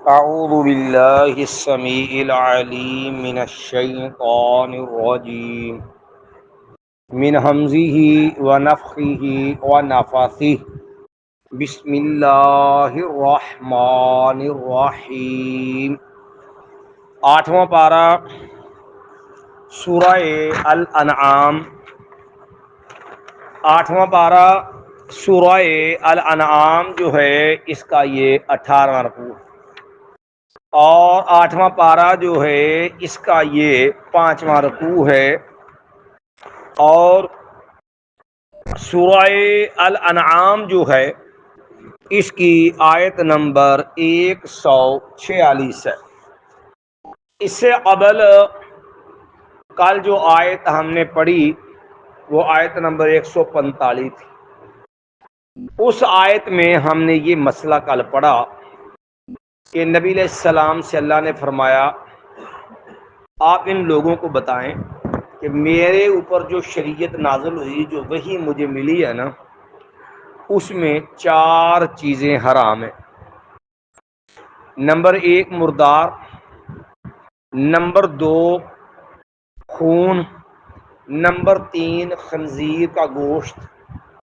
أعوذ بالله السميع العليم من الشيطان الرجيم من همزه ونفخه ونفثه بسم اللہ الرحمن الرحیم۔ آٹھواں پارہ سورہ الانعام، آٹھواں پارہ سورہ الانعام جو ہے اس کا یہ 18واں رکوع، اور آٹھواں پارہ جو ہے اس کا یہ 5واں رکوع ہے، اور سورہ الانعام جو ہے اس کی آیت نمبر 146 ہے۔ اس سے قبل کل جو آیت ہم نے پڑھی وہ آیت نمبر 145 تھی۔ اس آیت میں ہم نے یہ مسئلہ کل پڑھا کہ نبی علیہ السلام سے اللہ نے فرمایا آپ ان لوگوں کو بتائیں کہ میرے اوپر جو شریعت نازل ہوئی، جو وحی مجھے ملی ہے نا، اس میں 4 چیزیں حرام ہیں۔ نمبر 1 مردار، نمبر 2 خون، نمبر 3 خنزیر کا گوشت،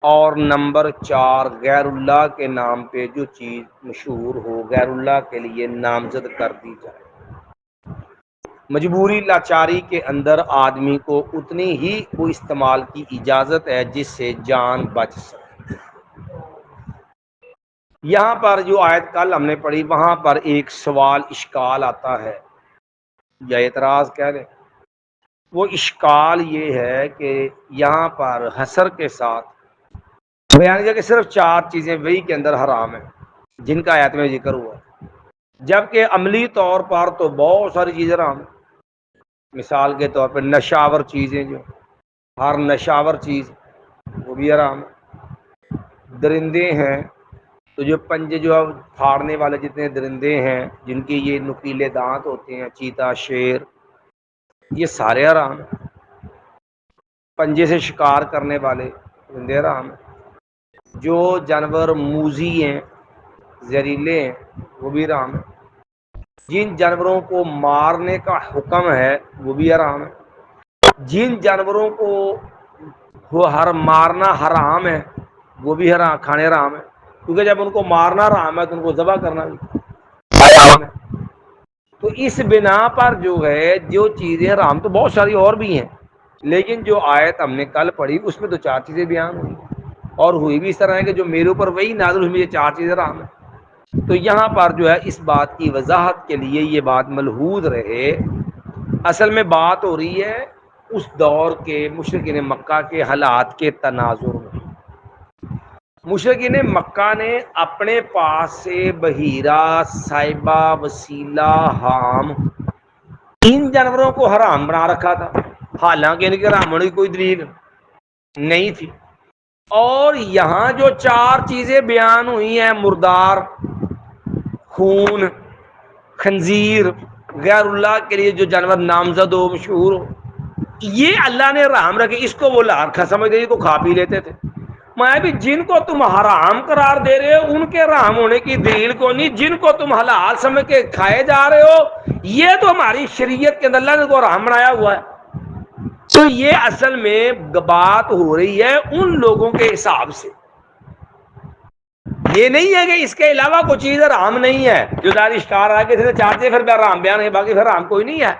اور نمبر 4 غیر اللہ کے نام پہ جو چیز مشہور ہو، غیر اللہ کے لیے نامزد کر دی جائے۔ مجبوری لاچاری کے اندر آدمی کو اتنی ہی وہ استعمال کی اجازت ہے جس سے جان بچ سکے۔ یہاں پر جو آیت کل ہم نے پڑھی وہاں پر ایک سوال اشکال آتا ہے یا اعتراض کہہ لیں۔ وہ اشکال یہ ہے کہ یہاں پر حصر کے ساتھ بیان کیا کہ صرف 4 چیزیں وحی کے اندر حرام ہیں جن کا آیت میں ذکر ہوا ہے، جبکہ عملی طور پر تو بہت ساری چیزیں حرام ہیں۔ مثال کے طور پہ نشاور چیزیں، جو ہر نشاور چیز وہ بھی حرام ہے۔ درندے ہیں تو جو پنجے جو پھاڑنے والے جتنے درندے ہیں جن کے یہ نکیلے دانت ہوتے ہیں، چیتا، شیر، یہ سارے حرام ہیں۔ پنجے سے شکار کرنے والے درندے حرام ہیں۔ جو جانور موذی ہیں، زہریلے ہیں، وہ بھی حرام ہیں۔ جن جانوروں کو مارنے کا حکم ہے وہ بھی حرام ہے۔ جن جانوروں کو وہ مارنا حرام ہے وہ بھی حرام، کھانے حرام ہے، کیونکہ جب ان کو مارنا حرام ہے تو ان کو ذبح کرنا بھی حرام ہے۔ تو اس بنا پر جو ہے جو چیزیں حرام تو بہت ساری اور بھی ہیں، لیکن جو آیت ہم نے کل پڑھی اس میں تو 4 چیزیں بیان ہوئی، اور ہوئی بھی اس طرح ہے کہ جو میرے اوپر وہی نازل ہوئی مجھے 4 چیزیں حرام ہیں۔ تو یہاں پر جو ہے اس بات کی وضاحت کے لیے یہ بات ملحوظ رہے، اصل میں بات ہو رہی ہے اس دور کے مشرکین مکہ کے حالات کے تناظر میں۔ مشرکین مکہ نے اپنے پاس سے بحیرہ، صائبہ، وسیلہ، حام، ان جانوروں کو حرام بنا رکھا تھا، حالانکہ ان کے حرام ہونے کی کوئی دلیل نہیں تھی۔ اور یہاں جو 4 چیزیں بیان ہوئی ہیں، مردار، خون، خنزیر، غیر اللہ کے لیے جو جانور نامزد ہو، مشہور ہو، یہ اللہ نے حرام رکھے، اس کو وہ لارکھا سمجھتے تھے، کو کھا پی لیتے تھے۔ میں بھی جن کو تم حرام قرار دے رہے ہو ان کے حرام ہونے کی دلیل کو نہیں، جن کو تم حلال سمجھ کے کھائے جا رہے ہو یہ تو ہماری شریعت کے اندر اللہ نے کو حرام بنایا ہوا ہے۔ تو یہ اصل میں بات ہو رہی ہے ان لوگوں کے حساب سے، یہ نہیں ہے کہ اس کے علاوہ کوئی چیز حرام نہیں ہے۔ جو داری اشکار آ کے 4 چیزیں پھر حرام بیان ہے، باقی پھر حرام کوئی نہیں ہے،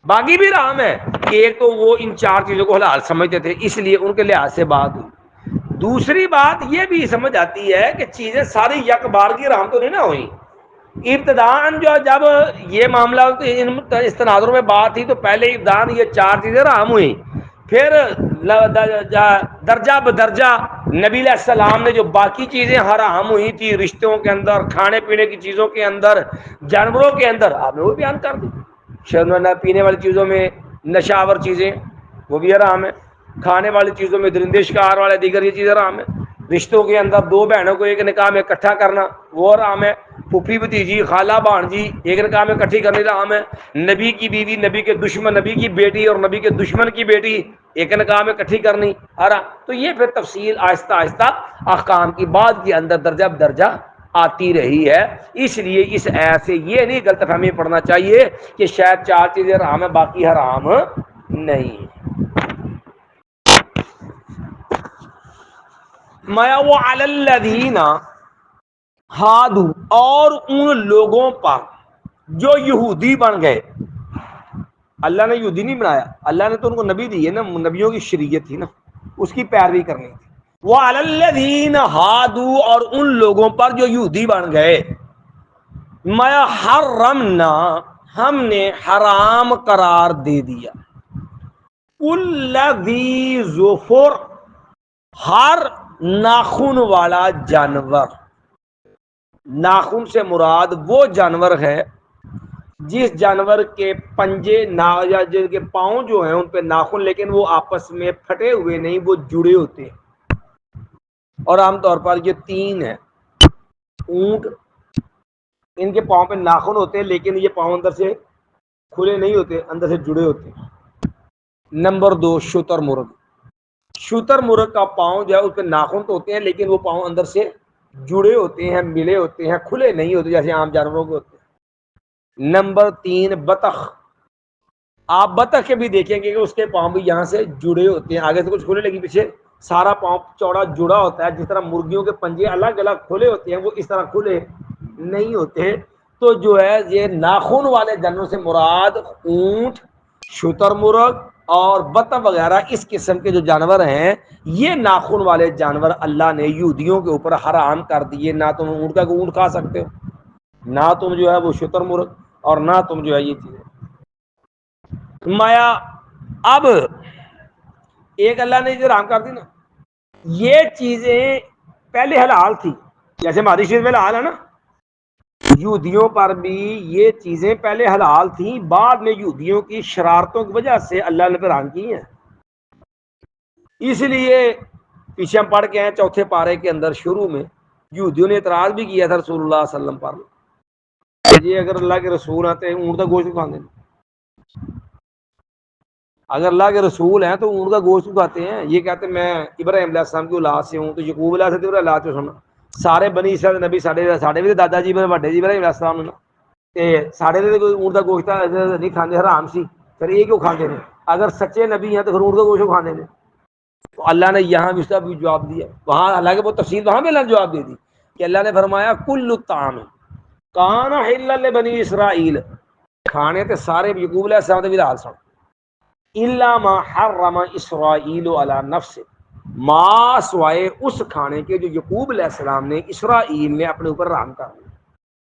باقی بھی حرام ہے۔ کہ ایک تو وہ ان 4 چیزوں کو حلال سمجھتے تھے، اس لیے ان کے لحاظ سے بات ہوئی۔ دوسری بات یہ بھی سمجھ آتی ہے کہ چیزیں ساری یک بار کی حرام تو نہیں نہ ہوئی۔ ابتداءً جو جب یہ معاملہ اس تناظر میں بات تھی تو پہلے ابتداءً یہ 4 چیزیں حرام ہوئی، پھر درجہ بدرجہ نبی علیہ السلام نے جو باقی چیزیں حرام ہوئی تھی، رشتوں کے اندر، کھانے پینے کی چیزوں کے اندر، جانوروں کے اندر، آپ نے وہ بیان کر دی۔ شراب پینے والی چیزوں میں نشاور چیزیں وہ بھی حرام ہے، کھانے والی چیزوں میں درندے شکار والے دیگر یہ چیزیں حرام ہے، رشتوں کے اندر 2 بہنوں کو ایک نکاح میں اکٹھا کرنا وہ حرام ہے، پھوپھی بھتیجی، خالہ بھانجی ایک نکاح میں اکٹھی کرنے حرام ہے، نبی کی بیوی، نبی کے دشمن، نبی کی بیٹی اور نبی کے دشمن کی بیٹی ایک نکاح میں اکٹھی کرنی حرام۔ تو یہ پھر تفصیل آہستہ آہستہ احکام کی بعد کے اندر درجہ بدرجہ آتی رہی ہے. اس لیے اس آیت سے یہ نہیں غلط فہمی پڑنا چاہیے کہ شاید 4 چیزیں حرام ہیں باقی حرام نہیں. مَا وَعَلَى الَّذِينَ هَادُوا اور ان لوگوں پر جو یہودی بن گئے. اللہ نے یہودی نہیں بنایا، اللہ نے تو ان کو نبی دی ہے نا، نبیوں کی شریعت تھی نا، اس کی پیروی کرنی تھی. وَعَلَى الَّذِينَ هَادُوا اور ان لوگوں پر جو یہودی بن گئے. مَا حَرَّمْنَا ہم نے حرام قرار دے دیا. كُلَّ ذِي ظُفُرٍ ہر ناخن والا جانور. ناخن سے مراد وہ جانور ہے جس جانور کے پنجے یا جن کے پاؤں جو ہیں ان پہ ناخن لیکن وہ آپس میں پھٹے ہوئے نہیں، وہ جڑے ہوتے ہیں. اور عام طور پر یہ 3 ہیں. اونٹ، ان کے پاؤں پہ ناخن ہوتے ہیں لیکن یہ پاؤں اندر سے کھلے نہیں ہوتے، اندر سے جڑے ہوتے ہیں. نمبر 2 شتر مرغ. شتر مرغ کا پاؤں جو ہے اس پہ ناخن تو ہوتے ہیں لیکن وہ پاؤں اندر سے جڑے ہوتے ہیں، ملے ہوتے ہیں، کھلے نہیں ہوتے جیسے عام جانوروں کے ہوتے ہیں. نمبر 3 بطخ. آپ بطخ کے بھی دیکھیں گے کہ اس کے پاؤں بھی یہاں سے جڑے ہوتے ہیں، آگے سے کچھ کھلے لیکن پیچھے سارا پاؤں چوڑا جڑا ہوتا ہے. جس طرح مرغیوں کے پنجے الگ الگ کھلے ہوتے ہیں وہ اس طرح کھلے نہیں ہوتے. تو جو ہے یہ ناخن والے جانوروں سے مراد اونٹ، شتر مرغ اور بطخ وغیرہ اس قسم کے جو جانور ہیں، یہ ناخن والے جانور اللہ نے یہودیوں کے اوپر حرام کر دیے. نہ تم اونٹ کا اونٹ کھا سکتے ہو، نہ تم جو ہے وہ شتر مرغ، اور نہ تم جو ہے یہ چیزیں. مایا اب ایک اللہ نے جو حرام کر دی نا، یہ چیزیں پہلے حلال تھی جیسے ہماری شریعت میں حلال ہے نا. یہودیوں پر بھی یہ چیزیں پہلے حلال تھیں، بعد میں یہودیوں کی شرارتوں کی وجہ سے اللہ نے حرام کی ہیں. اس لیے پیچھے ہم پڑھ کے ہیں 4 پارے کے اندر شروع میں یہودیوں نے اعتراض بھی کیا تھا رسول اللہ صلی اللہ علیہ وسلم پر. جی اگر اللہ کے رسول آتے ہیں اونٹ کا گوشت کھاتے ہیں، اگر اللہ کے رسول ہیں تو اونٹ کا گوشت کھاتے ہیں. یہ کہتے ہیں میں ابراہیم علیہ السلام کی اولاد سے ہوں، تو یعقوب علیہ السلام کی اولاد سے سنا سارے بنی اسرائیل نبی ساڈے بھی دادا جی بڑے جی ابراہیم علیہ السلام نے ساڈے تے کوئی اونٹ کا گوشت نہیں کھاندے، حرام سی، پھر یہ کیوں کھاندے ہیں؟ اگر سچے نبی ہیں تو پھر اونٹ کا گوشت کھاندے ہیں. تو اللہ نے یہاں بھی اس کا بھی جواب دیا. وہاں حالانکہ وہ تفصیل وہاں بھی اللہ نے جواب دے دی کہ اللہ نے فرمایا کل الطعام کان حلا لبنی اسرائیل، کھانے تے سارے یعقوب علیہ السلام تے بھی حلال سن، الا ما حرم اسرائیل علی نفسہ، ما سوائے اس کھانے کے جو یعقوب علیہ السلام نے اسرائیل نے اپنے اوپر حرام کر دیا.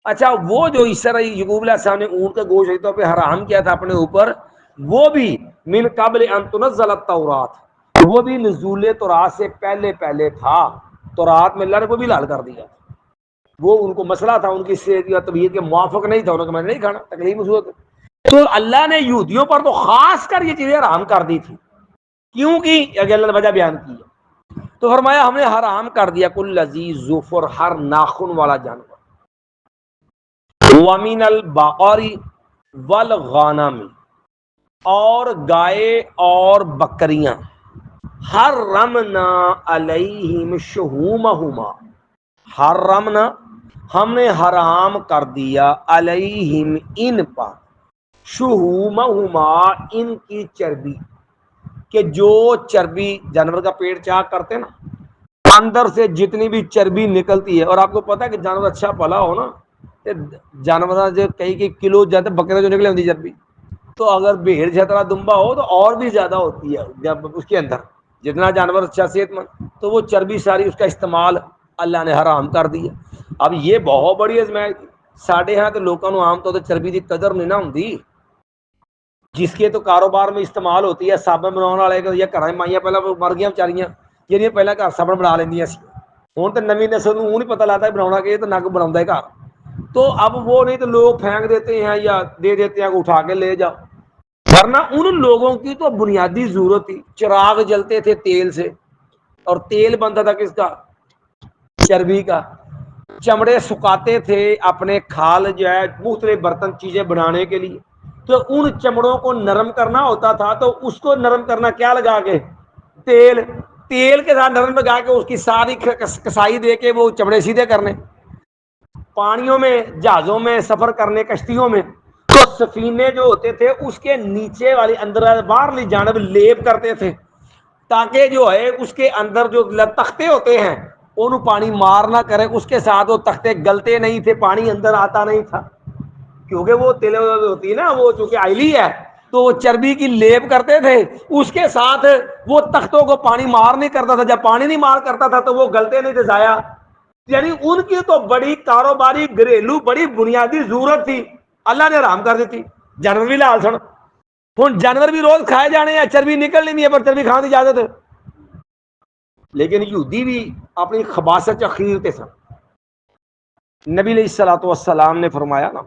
اچھا وہ جو اسرائیل یعقوب علیہ السلام نے اونٹ کا گوشت طور پہ حرام کیا تھا اپنے اوپر، وہ بھی من قبل ان تنزل التورات، وہ بھی نزول تورات سے پہلے پہلے تھا. تورات میں اللہ نے وہ بھی حلال کر دیا. وہ ان کو مسئلہ تھا، ان کی صحت یا طبیعت کے موافق نہیں تھا، انہوں نے کہا میں نہیں کھانا، تکلیف محسوس. تو اللہ نے یہودیوں پر تو خاص کر یہ چیزیں حرام کر دی تھی. کیوں کی؟ اگر اللہ نے وجہ بیان کی ہے تو فرمایا ہم نے حرام کر دیا کل ذی ظفر، ہر ناخن والا جانور. ومن البقر والغنم، اور گائے اور بکریاں. حرمنا علیہم شہومہما، حرمنا ہم نے حرام کر دیا علیہم ان پر، شہومہما ان کی چربی، کہ جو چربی جانور کا پیٹ چاک کرتے ہیں نا، اندر سے جتنی بھی چربی نکلتی ہے. اور آپ کو پتا ہے کہ جانور اچھا پلا ہو نا، جانور جو کئی کلو جاتے بکرے جو نکلے ہوتی چربی، تو اگر بھیڑ جتنا دمبا ہو تو اور بھی زیادہ ہوتی ہے جب اس کے اندر جتنا جانور اچھا صحت مند، تو وہ چربی ساری اس کا استعمال اللہ نے حرام کر دیا. اب یہ بہت بڑی ازمائش تھی ساڈے ہاں. تو لوگوں کو عام طور سے چربی کی قدر نہیں نہ ہوندی، جس کے تو کاروبار میں استعمال ہوتی ہے. صابن بنانے والے یا گھر مائیاں پہلے مر گیا بچاریاں جہاں پہلے گھر صابن بنا لینیا سی. ہوں تو نویں نسل کو نہیں پتا لگتا بنا کے تو نگ بنا ہے گھر. تو اب وہ نہیں تو لوگ پھینک دیتے ہیں یا دے دیتے ہیں، اٹھا کے لے جاؤ. ورنہ ان لوگوں کی تو بنیادی ضرورت تھی. چراغ جلتے تھے تیل سے، اور تیل بنتا تھا کس کا؟ چربی کا. چمڑے سکاتے تھے اپنے کھال جو ہے مختلف برتن چیزیں بنانے کے لیے. تو ان چمڑوں کو نرم کرنا ہوتا تھا، تو اس کو نرم کرنا کیا لگا کے؟ تیل. تیل کے ساتھ نرم لگا کے اس کی ساری کسائی دے کے وہ چمڑے سیدھے کرنے. پانیوں میں جہازوں میں سفر کرنے کشتیوں میں تو سفینے جو ہوتے تھے اس کے نیچے والی اندر باہرلی جانب لیپ کرتے تھے تاکہ جو ہے اس کے اندر جو تختے ہوتے ہیں انہوں پانی مار نہ کرے، اس کے ساتھ وہ تختے گلتے نہیں تھے، پانی اندر آتا نہیں تھا، کیونکہ وہ تیل ہوتی ہے نا، وہ چونکہ آئلی ہے تو وہ چربی کی لیپ کرتے تھے، اس کے ساتھ وہ تختوں کو پانی مار نہیں کرتا تھا، جب پانی نہیں مار کرتا تھا تو وہ گلتے نہیں تھے ضائع۔ یعنی ان کی تو بڑی کاروباری گھریلو بڑی بنیادی ضرورت تھی، اللہ نے حرام کر دیتی۔ جانور بھی لال سن، ہوں جانور بھی روز کھائے جانے ہیں، چربی نکلنی نہیں ہے پر چربی کھانے کی اجازت ہے، لیکن یہودی بھی اپنی خباثت اخیرتے سن۔ نبی علیہ الصلوۃ والسلام نے فرمایا نا،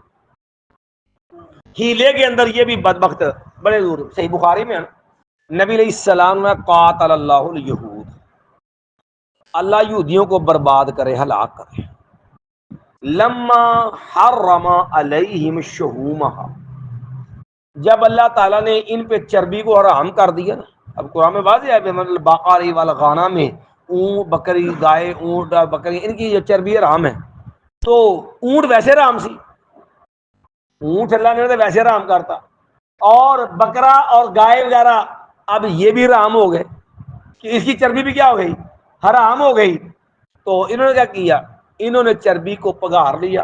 ہیلے کے اندر یہ بھی بدبخت بڑے دور، صحیح بخاری میں ہے نا، نبی علیہ السلام نے قاتل اللہ الیہود، اللہ یہودیوں کو برباد کرے، ہلاک کرے، لما حرم علیہم شہومہا، جب اللہ تعالیٰ نے ان پہ چربی کو حرام کر دیا نا، اب قرآن میں واضح ہے البقر والغنم میں، اونٹ بکری گائے اونٹ بکری ان کی جو چربی حرام ہے، تو اونٹ ویسے حرام سی، اونٹ اللہ نے تو ویسے حرام کرتا، اور بکرا اور گائے وغیرہ اب یہ بھی حرام ہو گئے کہ اس کی چربی بھی کیا ہو گئی، حرام ہو گئی۔ تو انہوں نے کیا کیا، انہوں نے چربی کو پگھار لیا،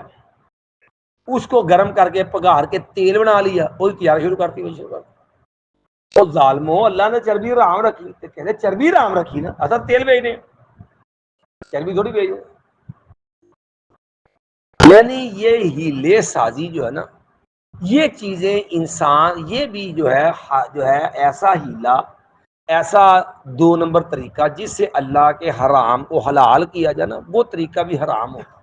اس کو گرم کر کے پگھار کے تیل بنا لیا، وہی تیار شروع کرتی تو ظالمو، اللہ نے چربی حرام رکھی، تو کہتے چربی حرام رکھی نا، اصل تیل بھیجنے، چربی تھوڑی بھیجنے۔ یعنی یہ ہیلے سازی جو ہے نا، یہ چیزیں انسان، یہ بھی جو ہے ایسا ہیلا، ایسا دو نمبر طریقہ جس سے اللہ کے حرام کو حلال کیا جائے نا، وہ طریقہ بھی حرام ہوتا ہے۔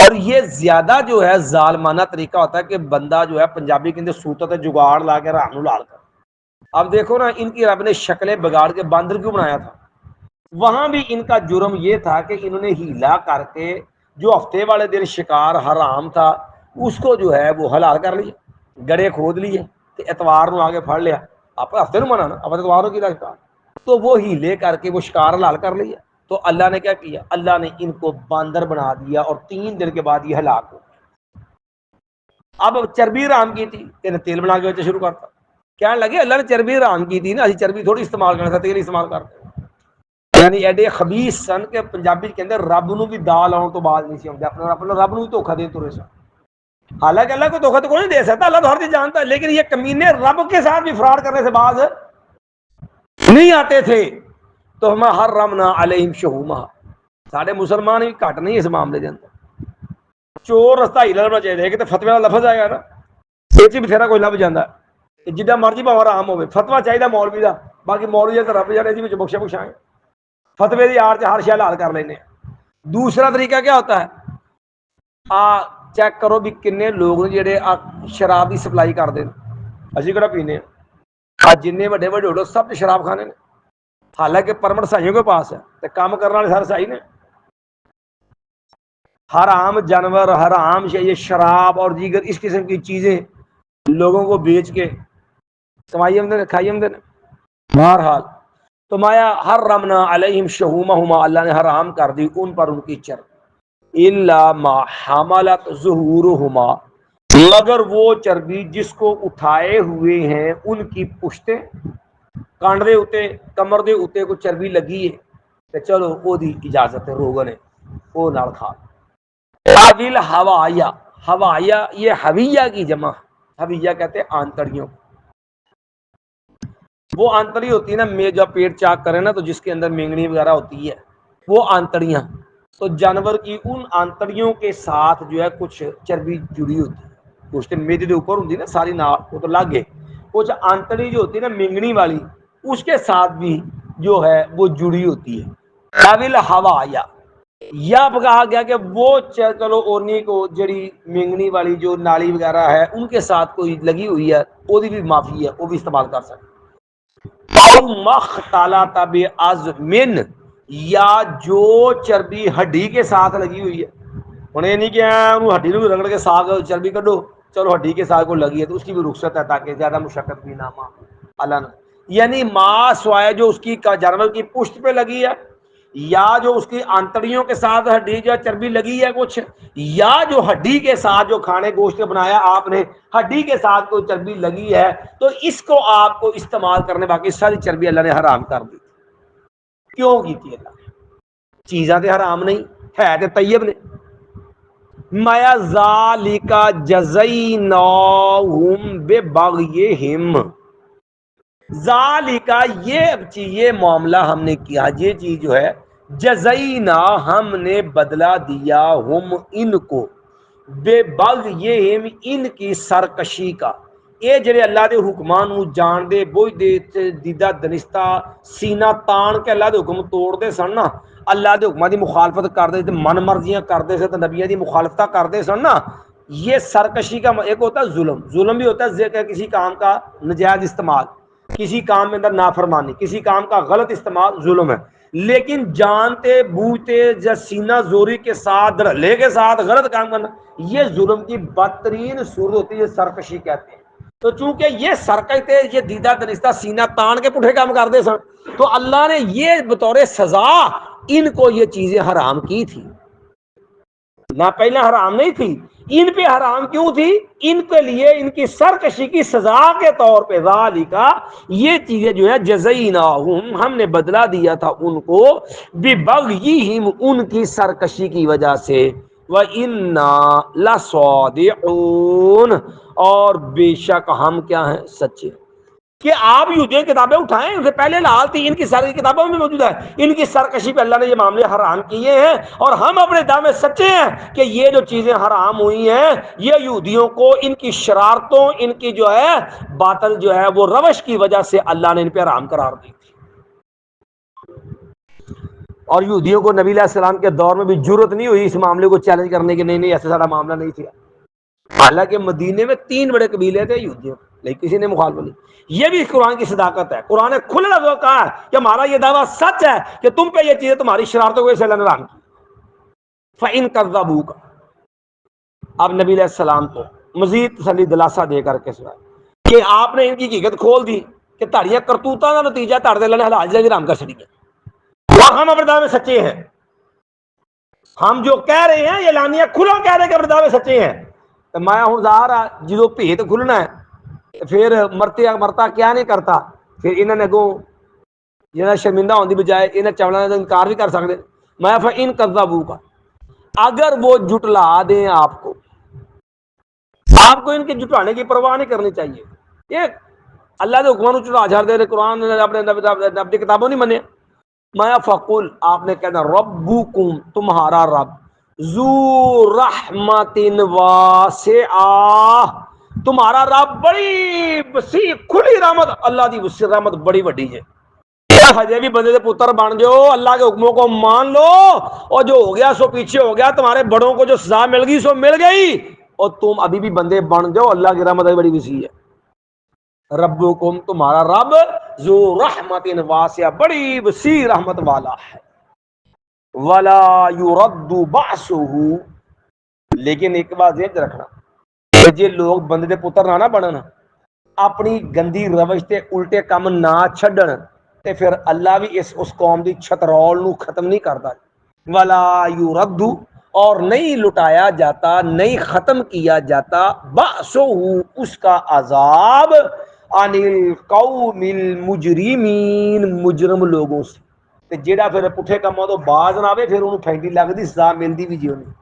اور یہ زیادہ جو ہے ظالمانہ طریقہ ہوتا ہے کہ بندہ جو ہے پنجابی کے اندر صورت جگاڑ لا کے حرام لال کر۔ اب دیکھو نا، ان کی رب نے شکلیں بگاڑ کے باندر کیوں بنایا تھا؟ وہاں بھی ان کا جرم یہ تھا کہ انہوں نے ہیلا کر کے جو ہفتے والے دن شکار حرام تھا اس کو جو ہے وہ حلال کر لیا، گڑے کھود لیے، تو اتوار نو آگے پھڑ لیا، آپ ہفتے نو منانا، اب اتواروں کی شکار، تو وہ ہیلے کر کے وہ شکار حلال کر لیا۔ تو اللہ نے کیا کیا، اللہ نے ان کو باندر بنا دیا، اور 3 دن کے بعد یہ ہلاک ہو۔ اب چربی حرام کی تھی، تیل بنا کے بچے شروع کرتا، کہنے لگے اللہ نے چربی حرام کی تھی نا، اسی چربی تھوڑی استعمال کرنا تھا، تیل استعمال کرتے۔ یعنی ایڈے خبیث سن کے پنجابی کے اندر رب نو بھی دال آؤں تو بعد نہیں سی آؤں، اپنے رب نو بھی دھوکھا دے ترے سن۔ حالانکہ اللہ کو دھوکھا تو کوئی نہیں دے سکتا، اللہ تو ہر چیز جانتا ہے، لیکن یہ کمینے رب کے ساتھ بھی فراڈ کرنے سے باز نہیں آتے تھے۔ تو ہم حرمنا علیہم شہومہ، سارے مسلمان بھی گھٹ نہیں اس معاملے کے اندر، چور رستہ ہی لبنا چاہیے کہ فتوی والا لفظ آئے گا نا، یہ بتھیرا کوئی لب جاتا ہے، جدہ مرضی بھاوے حرام ہوے، فتویٰ چاہیے مولوی دا، باقی مولوی تو رب جانے جی بخشے بخشائیں، فتوی دی آڑ ہر شے حلال کر لینے۔ دوسرا طریقہ کیا ہوتا ہے، چیک کرو بھی کنے لوگ جڑے شراب کی سپلائی کرتے ہیں، اسی کہڑا پینے ہیں، جن وڈے وڈے ہوٹل سب شراب خانے نے، حالانکہ پرمٹ سائیوں کے پاس ہے، تو کام کرنے والے سارے سائی نے۔ حرام جانور، حرام یہ شراب اور دیگر اس قسم کی چیزیں لوگوں کو بیچ کے کمائی آمدن کھائی آمدن۔ بہرحال تو مایا حرمنا علیہم شہومہما، اللہ نے حرام کر دی ان پر ان کی چربی، الا ما حملت ظہورہما، مگر وہ چربی جس کو اٹھائے ہوئے ہیں ان کی پشتیں، کانڈ دے اتے کمر دے اتے کو چربی لگی ہے تو چلو وہ دی اجازت ہے، روغن ہے وہ نال کھا۔ اویل ہوایا، ہوایا یہ ہویہ کی جمع، ہویہ کہتے ہیں آنتڑیوں، وہ آنتڑی ہوتی ہے نا، جب پیٹ چاک کرے نا تو جس کے اندر مینگنی وغیرہ ہوتی ہے وہ آنتڑیاں، تو جانور کی ان آنتڑیوں کے ساتھ جو ہے کچھ چربی جڑی ہوتی ہے، کچھ میدے کے اوپر ہوتی ہے نا ساری وہ تو لگ گئے، کچھ آنتڑی جو ہوتی ہے نا مینگنی والی اس کے ساتھ بھی جو ہے وہ جڑی ہوتی ہے۔ اویل ہوایا، یا کہا گیا کہ وہ چلو اونی کو جڑی مینگنی والی جو نالی وغیرہ ہے ان کے ساتھ کوئی لگی ہوئی ہے، وہ بھی معافی ہے، وہ بھی استعمال کر سکتے۔ او مختلط بعظم، یا جو چربی ہڈی کے ساتھ لگی ہوئی ہے، انہیں یہ نہیں کہ انہوں ہڈی نو رگڑ کے ساگ چربی کڈو، چلو ہڈی کے ساتھ کو لگی ہے تو اس کی بھی رخصت ہے تاکہ زیادہ مشقت بھی نہ اللہ نے، یعنی ماں سوائے جو اس کی جانور کی پشت پہ لگی ہے یا جو اس کی آنتڑیوں کے ساتھ ہڈی جو چربی لگی ہے کچھ، یا جو ہڈی کے ساتھ جو کھانے گوشت بنایا آپ نے ہڈی کے ساتھ کوئی چربی لگی ہے، تو اس کو آپ کو استعمال کرنے، باقی ساری چربی اللہ نے حرام کر دی۔ کیوں کی تھی اللہ نے؟ چیزاں تے حرام نہیں ہے تے طیب نے۔ مایا ذالک جزیناہم ببغیہم، ذالک یہ معاملہ ہم نے کیا، یہ چیز جو ہے جزینا ہم نے بدلہ دیا ہم ان کو، بے بغیہم ان کی سرکشی کا، یہ جڑے اللہ دے حکمان نو جان دے بوجھ دے دیدہ دنستہ سینہ تان کے اللہ دے حکم توڑ دے سن نا، اللہ دے حکماں دی مخالفت کر دے تے من مرضیاں کردے سے تے نبیوں دی مخالفتہ کردے سن نا، یہ سرکشی کا ایک ہوتا ہے ظلم، ظلم بھی ہوتا ہے کسی کام کا نجائز استعمال، کسی کام میں اندر نافرمانی، کسی کام کا غلط استعمال ظلم ہے، لیکن جانتے بوجھتے یا سینہ زوری کے ساتھ دھڑلے کے ساتھ غلط کام کرنا، یہ ظلم کی بدترین صورت ہوتی ہے، یہ سرکشی کہتے ہیں۔ تو چونکہ یہ سرکش تھے، یہ دیدہ دنستہ سینہ تان کے پٹھے کام کرتے سن، تو اللہ نے یہ بطور سزا ان کو یہ چیزیں حرام کی تھی، نہ پہلے حرام نہیں تھی، ان پہ حرام کیوں تھی؟ ان کے لیے ان کی سرکشی کی سزا کے طور پہ، ذالکا یہ چیزیں جو ہے جزیناہم ہم نے بدلہ دیا تھا ان کو، ببغیہم ان کی سرکشی کی وجہ سے، وَإِنَّا لَصَادِقُونَ اور بے شک ہم کیا ہیں؟ سچے۔ کہ آپ یہودیوں کی کتابیں اٹھائیں، ان سے پہلے لحال تھی، ان کی ساری کتابوں میں موجود ہے، ان کی سرکشی پہ اللہ نے یہ معاملے حرام کیے ہیں، اور ہم اپنے دعوے سچے ہیں کہ یہ جو چیزیں حرام ہوئی ہیں یہ یہودیوں کو ان کی شرارتوں، ان کی جو ہے باطل جو ہے وہ روش کی وجہ سے اللہ نے ان پہ حرام قرار دی تھی۔ اور یہودیوں کو نبی علیہ السلام کے دور میں بھی جرت نہیں ہوئی اس معاملے کو چیلنج کرنے کی، نہیں ایسا سارا معاملہ نہیں تھا، حالانکہ مدینے میں 3 بڑے قبیلے تھے یہودیوں، لیکن کسی نے مخالفت نہیں۔ یہ بھی اس قرآن کی صداقت ہے، قرآن نے کھلے لفظوں کہا ہے کہ ہمارا یہ دعویٰ سچ ہے کہ تم پہ یہ چیزیں تمہاری شرارتوں کو سے اللہ نے حرام کی۔ فَإِن كَذَّبُوكَ، اب نبی علیہ السلام کو مزید تسلی دلاسا دے کر کے سنا کہ آپ نے ان کی حقیقت کھول دی کہ تہاڑیاں کرتوتاں کا نتیجہ تہاڑے اللہ نے حلال جائے حرام کر چھڑی ہے، اور ہم اپنے دعوے سچے ہیں۔ ہم جو کہہ رہے ہیں یہ اعلانیہ کھلا کہہ رہے ہیں کہ اپنے دعوے سچے ہیں، تو میں ہوں ظاہر جدو بھیت کھلنا ہے پھر مرتا کیا نہیں کرتا، پھر انہوں نے اگوں جنہیں شرمندہ ہونے کی بجائے انہیں چوڑا کا انکار بھی کر سکتے۔ میں فَإِن كَذَّبُوكَ اگر وہ جھٹلا دیں آپ کو ان کے جھٹلانے کی پرواہ نہیں کرنی چاہیے، یہ اللہ کے حکموں چڑھا جھاڑ دے رہے، قرآن اپنی کتابوں نہیں منے۔ میں فقل آپ نے کہنا ربکم تمہارا رب، ذو رحمت واسعہ تمہارا رب بڑی وسیع کھلی رحمت، اللہ دی وسیع رحمت بڑی وڈی ہے۔ ہجے بھی بندے دے پتر بن جاؤ، اللہ کے حکموں کو مان لو، اور جو ہو گیا سو پیچھے ہو گیا، تمہارے بڑوں کو جو سزا مل گئی سو مل گئی، اور تم ابھی بھی بندے بن جاؤ، اللہ کی رحمت بڑی وسیع ہے۔ ربکم تمہارا رب ذو رحمت واسعہ بڑی وسیع رحمت والا ہے، ولا يرد بأسه لیکن ایک بات ذہن رکھنا کہ جے لوگ بندے دے پتر نہ بنن، اپنی گندی روش تے الٹے کام نہ چھڈن، تے پھر اللہ بھی اس قوم دی چھترول نو ختم نہیں کرتا۔ ولا يرد اور نہیں لٹایا جاتا، نہیں ختم کیا جاتا، بأسہ اس کا عذاب، عن القوم المجرمین مجرم لوگوں سے، تے جیڑا پھر پٹھے کاموں تو باز نہ آوے پھر انہوں پھینٹی لگدی، سزا ملدی بھی جی انہیں۔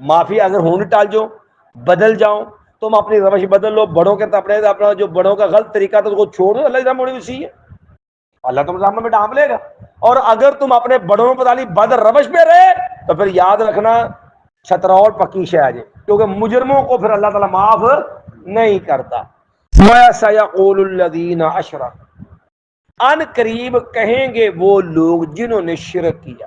معافی اگر ہون ٹال جو بدل جاؤ، تم اپنی روش بدل لو، بڑوں کے اپنا جو بڑوں کا غلط طریقہ تو اس کو چھوڑ دو، اللہ کی رحمت بڑی وسیع ہے، اللہ تم رحمت میں ڈانپ لے گا۔ اور اگر تم اپنے بڑوں میں پتالی بد روش پہ رہے تو پھر یاد رکھنا چھترول پکی شے جے، کیونکہ مجرموں کو پھر اللہ تعالیٰ معاف نہیں کرتا۔ وَسَيَقُولُ الَّذِينَ أَشْرَكُوا ان قریب کہیں گے وہ لوگ جنہوں نے شرک کیا،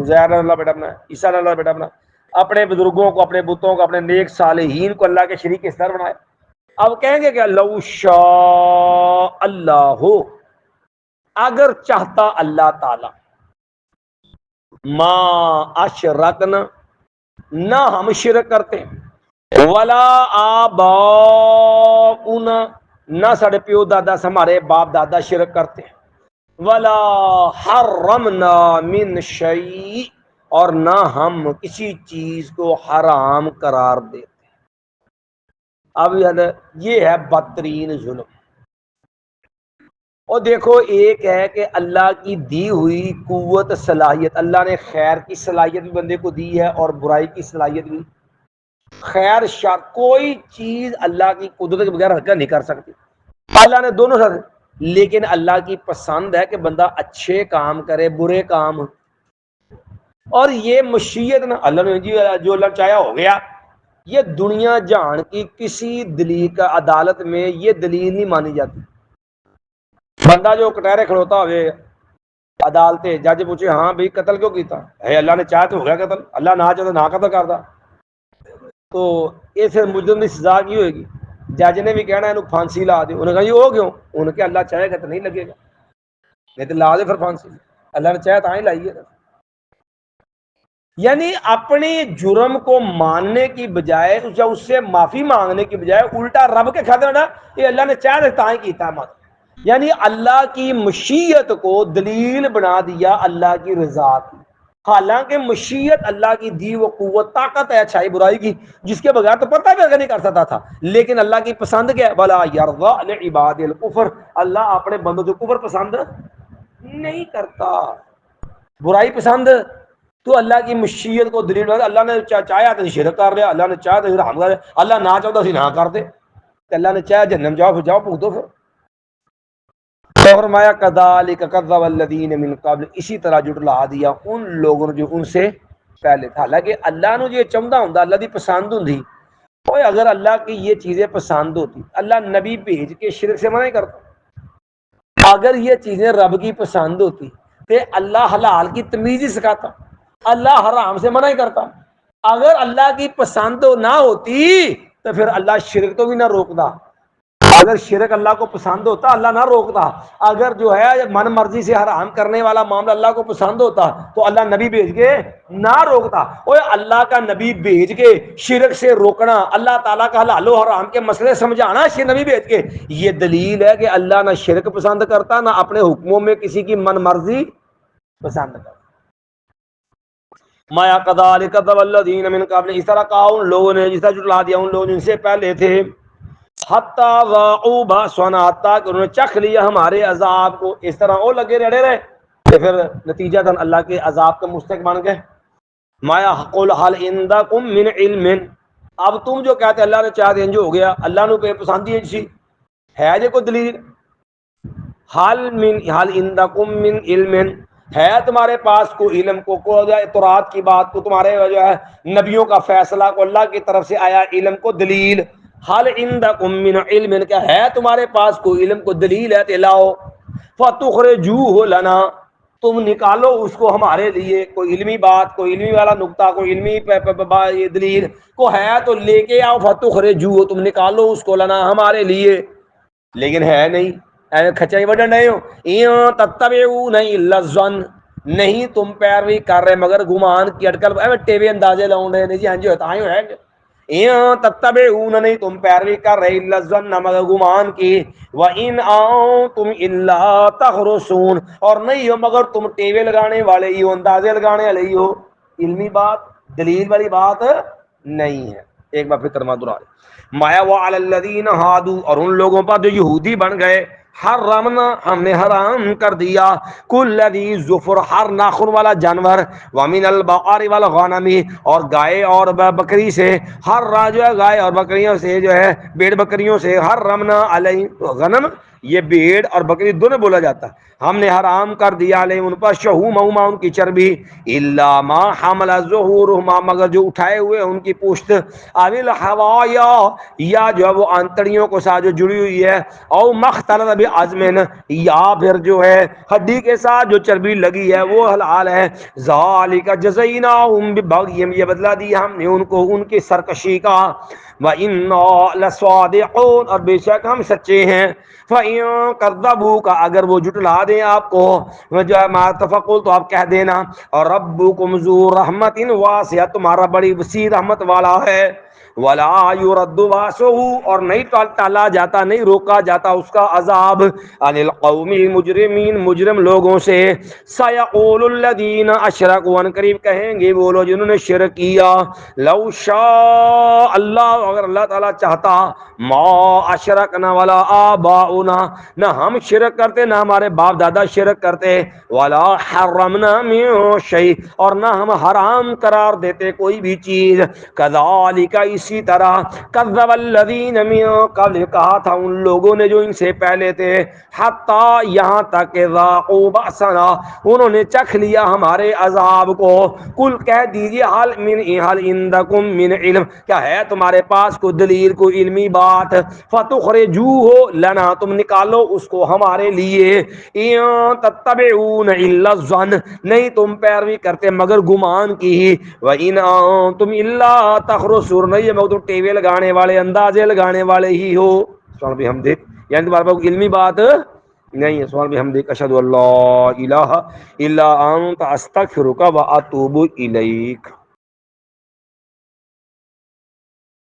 عزیر اللہ بیٹا اپنا، عیسیٰ اللہ بیٹا اپنا، اپنے بزرگوں کو، اپنے بتوں کو، اپنے نیک صالحین کو اللہ کے شریک اس طرح بنائے۔ اب کہیں گے کہ لو شاء اللہ، اگر چاہتا اللہ تعالی، ما اشرکنا نہ ہم شرک کرتے، ولا آباؤنا نہ ساڑھے پیو دادا ہمارے باپ دادا شرک کرتے، ولا حرمنا من شیء، اور نہ ہم کسی چیز کو حرام قرار دیتے۔ اب یہ ہے بدترین ظلم۔ اور دیکھو، ایک ہے کہ اللہ کی دی ہوئی قوت صلاحیت، اللہ نے خیر کی صلاحیت بھی بندے کو دی ہے اور برائی کی صلاحیت بھی۔ خیر شر کوئی چیز اللہ کی قدرت کے بغیر حرکت نہیں کر سکتی، اللہ نے دونوں ساتھ۔ لیکن اللہ کی پسند ہے کہ بندہ اچھے کام کرے، برے کام، اور یہ مشیت نہ اللہ نے جو اللہ چاہیا ہو گیا۔ یہ دنیا جہان کی کسی دلیل کا عدالت میں یہ دلیل نہیں مانی جاتی۔ بندہ جو کٹہرے کھڑوتا ہوئے عدالتیں، جج پوچھے ہاں بھائی قتل کیوں کیتا ہے، اللہ نے چاہا تو ہو گیا قتل، اللہ نہ چاہتا نہ قتل کرتا، تو اس مجرم کی سزا کی ہوئے گی؟ جج نے بھی کہنا ہے انہوں پھانسی لا دے، انہوں نے کہا یہ ہو کیوں؟ انہوں نے کہا اللہ چاہے گا تو نہیں لگے گا، نہیں تو لا دے پھر پھانسی، اللہ نے چاہا تو ہی لائیے۔ یعنی اپنے جرم کو ماننے کی بجائے یا اس سے معافی مانگنے کی بجائے الٹا رب کے کھاتے نا یہ اللہ نے چاہا تو ہی کیتا ہے۔ یعنی اللہ کی مشیت کو دلیل بنا دیا اللہ کی رضا کی، حالانکہ مشیت اللہ کی دی وہ قوت طاقت ہے اچھائی برائی کی، جس کے بغیر تو پتہ بھی نہیں کر سکتا تھا، لیکن اللہ کی پسند کیا ہے؟ وَلَا يَرْضَىٰ لِعِبَادِ الْكُفْرِ، اللہ اپنے بندوں کو کفر پسند نہیں کرتا، برائی پسند۔ تو اللہ کی مشیت کو دلیل بنا، اللہ نے چاہیا تو شرک کر لیا، اللہ نے چاہا تو حرام کر لیا، اللہ نہ چاہتا سی نہ کر دے، اللہ نے چاہا جہنم جاؤ پھر جاؤ بھگتو پھر۔ فرمایا کذالک کذب الذین من قبل، اسی طرح جھٹلا دیا ان لوگوں نے جو ان سے پہلے تھا۔ حالانکہ اللہ نے یہ چاہتا ہوں اللہ دی پسند ہوندی، اوے اگر اللہ کی یہ چیزیں پسند ہوتی اللہ نبی بھیج کے شرک سے منع کرتا۔ اگر یہ چیزیں رب کی پسند ہوتی تو اللہ حلال کی تمیز ہی سکھاتا، اللہ حرام سے منع کرتا۔ اگر اللہ کی پسند نہ ہوتی تو پھر اللہ شرک تو بھی نہ روکتا، اگر شرک اللہ کو پسند ہوتا اللہ نہ روکتا، اگر جو ہے من مرضی سے حرام کرنے والا معاملہ اللہ کو پسند ہوتا تو اللہ نبی بھیج کے نہ روکتا۔ اوے اللہ کا نبی بھیج کے شرک سے روکنا، اللہ تعالیٰ کا حلال و حرام کے مسئلے سمجھانا نبی بھیج کے، یہ دلیل ہے کہ اللہ نہ شرک پسند کرتا نہ اپنے حکموں میں کسی کی من مرضی پسند کرتا۔ مایا کذالک کذب الذین من قبل، اس طرح کہا ان لوگوں نے، جس طرح جھٹلا دیا ان لوگوں جن سے پہلے تھے، حتیٰ ذاقوا بأسنا، حتیٰ کہ انہوں نے چکھ لیا ہمارے عذاب کو، اس طرح وہ لگے رڑے رہے کہ پھر نتیجہ دن اللہ کے عذاب کے مستحق بن گئے۔ مایا قل حل عندکم من علم، اب تم جو کہتے اللہ نے چاہ دیا جو ہو گیا، اللہ نے بے پسندی ہے جے کوئی دلیل؟ حل عندکم من علم، ہے تمہارے پاس کوئی علم کو اعتراض کی بات کو، تمہارے جو ہے نبیوں کا فیصلہ کو اللہ کی طرف سے آیا علم کو دلیل؟ حل عندکم من علم، کیا ہے تمہارے پاس کوئی علم کو دلیل ہے تو لاؤ، فتخرجوہ لنا، تم نکالو اس کو ہمارے لیے، کوئی علمی بات، کوئی علمی والا نقطہ، کوئی علمی دلیل کو ہے تو لے کے آؤ، فتخرجوہ، تم نکالو اس کو لنا ہمارے لیے، لیکن ہے نہیں، کھچائی وڈن نہیں ہو، تتبعون الا الظن، نہیں تم پیروی کر رہے مگر گمان کی اٹکل ٹیوے اندازے لاؤں رہے، نہیں جی ہاں جی ہوتا ہی ہے، تتبعون، نہیں تم پیروی کر رہے، الا الظن، مگر گمان کی، وان انتم الا تخرصون، اور نہیں ہو مگر تم ٹیوے لگانے والے ہی ہو، اندازے لگانے والے ہی ہو، علمی بات دلیل والی بات نہیں ہے۔ ایک بار پھر ترجمہ دہرا لیں، مایا وعلی الذین ہادوا، اور ان لوگوں پر جو یہودی بن گئے، حرمنا، ہم نے حرام کر دیا، کل ذی ظفر، ہر ناخن والا جانور، ومن البقر والغنم، اور گائے اور بکری سے، ہر جو ہے گائے اور بکریوں سے جو ہے بھیڑ بکریوں سے، حرمنا علیہ، غنم یہ بھیڑ اور بکری دونوں بولا جاتا ہے، ہم نے حرام کر دیا علیہ ان پر، شہومہما، ان کی چربی، الا ما حمل ظہورہما، مگر جو اٹھائے ہوئے ان کی پشت، اوی الحوایا، یا جو ہے وہ آنتڑیوں کو ساتھ جو جڑی ہوئی ہے، او مختلط بعظم، یا پھر جو ہے ہڈی کے ساتھ جو چربی لگی ہے وہ حلال ہے، ذالک جزیناہم ببغیہم، یہ بدلہ دیا ہم نے ان کو ان کی سرکشی کا، وَإِنَّا لَصَادِقُونَ، اور بے شک ہم سچے ہیں، فَإِن كَذَّبُوكَ، اگر وہ جھٹلا دیں آپ کو، جو ہے ما تفقل، تو آپ کہہ دینا، اور ربکم ذو رحمت واسعہ، تمہارا بڑی وسیع رحمت والا ہے، ولا يرد باسه، اور نہیں ٹالا جاتا، نہیں روکا جاتا اس کا عذاب، عن القوم المجرمین، مجرم لوگوں سے، سیقول الذین اشرکوا، ان قریب کہیں گے وہ لوگ جنہوں نے شرک کیا، لو شاء اللہ، اگر اللہ تعالیٰ چاہتا، ما اشرکنا ولا آباؤنا، نہ ہم شرک کرتے نہ ہمارے باپ دادا شرک کرتے، ولا حرمنا من شیء، اور نہ ہم حرام قرار دیتے کوئی بھی چیز، کذالک، اسی طرح، کذب الذین من قبل، کہا تھا ان لوگوں نے جو ان سے پہلے تھے، حتی، یہاں تک کہ ذاقوا بأسنا، انہوں نے چکھ لیا ہمارے عذاب کو، کل کہہ دیجیے، حل عندکم من علم، کیا ہے تمہارے پاس کوئی دلیل، کوئی علمی بات، فتخرجوہ لنا، تم نکالو اس کو ہمارے لیے، ان تتبعون الا الظن، نہیں تم پیروی کرتے مگر گمان کی ہی، وان انتم الا تخرصون، نہیں مگر تم ٹیوے لگانے والے، اندازے لگانے والے ہی ہو، سبحان بحمدہ، یعنی تمہارے پاس علمی بات نہیں ہے، سبحان بحمدک، اشہد ان لا الہ الا انت، استغفرک واتوب الیک۔